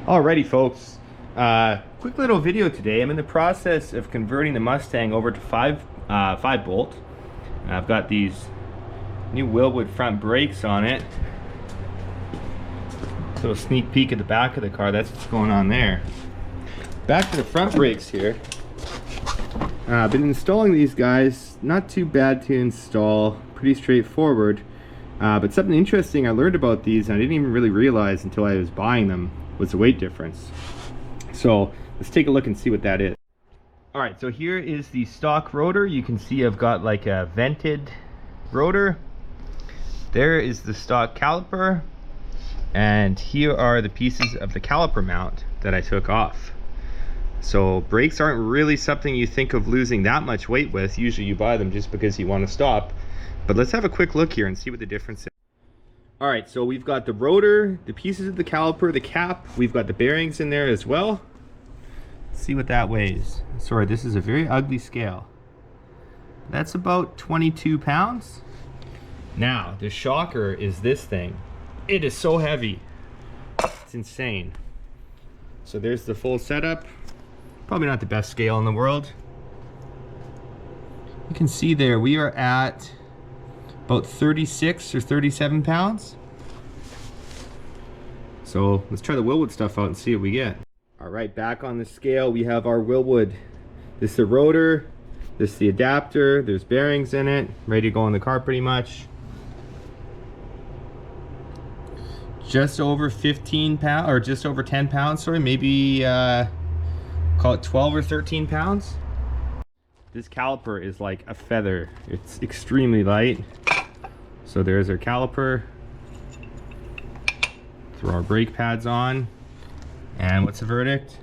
Alrighty folks, quick little video today. I'm in the process of converting the Mustang over to 5 bolt. I've got these new Wilwood front brakes on it. So a sneak peek at the back of the car, that's what's going on there. Back to the front brakes here. I've been installing these guys, not too bad to install, pretty straightforward. But something interesting I learned about these, and I didn't even really realize until I was buying them, was the weight difference. So let's take a look and see what that is. Alright, so here is the stock rotor. You can see I've got like a vented rotor. There is the stock caliper. And here are the pieces of the caliper mount that I took off. So brakes aren't really something you think of losing that much weight with. Usually you buy them just because you want to stop. But let's have a quick look here and see what the difference is. Alright, so we've got the rotor, the pieces of the caliper, the cap. We've got the bearings in there as well. Let's see what that weighs. Sorry, this is a very ugly scale. That's about 22 pounds. Now, the shocker is this thing. It is so heavy. It's insane. So there's the full setup. Probably not the best scale in the world. You can see there we are at about 36 or 37 pounds. So let's try the Wilwood stuff out and see what we get. All right, back on the scale we have our Wilwood. This is the rotor, this is the adapter, there's bearings in it, ready to go in the car pretty much. Just over 15 pounds, or just over 10 pounds, sorry, maybe call it 12 or 13 pounds. This caliper is like a feather. It's extremely light. So there's our caliper. Throw our brake pads on. And what's the verdict?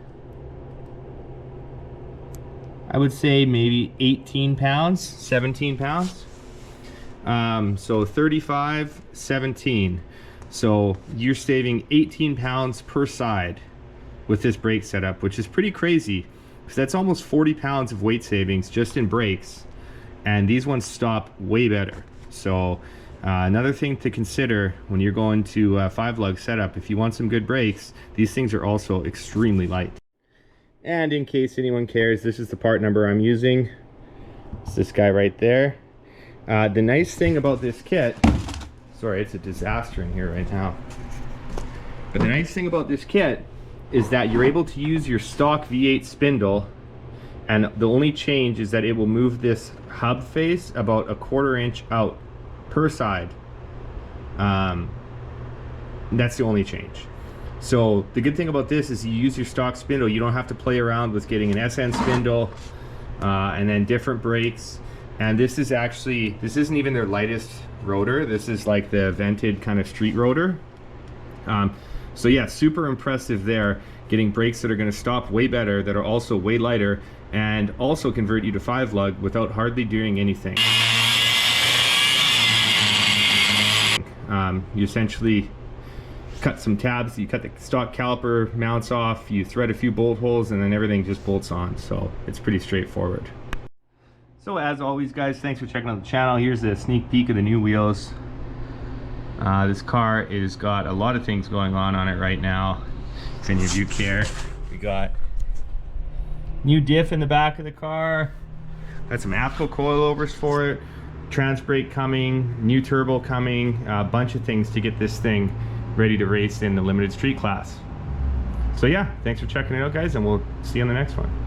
I would say maybe 18 pounds, 17 pounds. So 35, 17. So you're saving 18 pounds per side with this brake setup, which is pretty crazy. So that's almost 40 pounds of weight savings just in brakes, and these ones stop way better. So another thing to consider when you're going to a 5-lug setup, if you want some good brakes, these things are also extremely light. And in case anyone cares, this is the part number I'm using. It's this guy right there. The nice thing about this kit, sorry, it's a disaster in here right now, but the nice thing about this kit is that you're able to use your stock V8 spindle, and the only change is that it will move this hub face about 1/4 inch out per side. That's the only change. So the good thing about this is you use your stock spindle. You don't have to play around with getting an SN spindle and then different brakes. And this is actually, this isn't even their lightest rotor. This is like the vented kind of street rotor. So yeah, super impressive there, getting brakes that are going to stop way better, that are also way lighter, and also convert you to 5-lug without hardly doing anything. You essentially cut some tabs, you cut the stock caliper mounts off, you thread a few bolt holes, and then everything just bolts on. So it's pretty straightforward. So as always guys, thanks for checking out the channel. Here's a sneak peek of the new wheels. This car has got a lot of things going on it right now, if any of you care. We got new diff in the back of the car, got some AFCO coilovers for it, trans brake coming, new turbo coming, a bunch of things to get this thing ready to race in the limited street class. So yeah, thanks for checking it out guys, and we'll see you on the next one.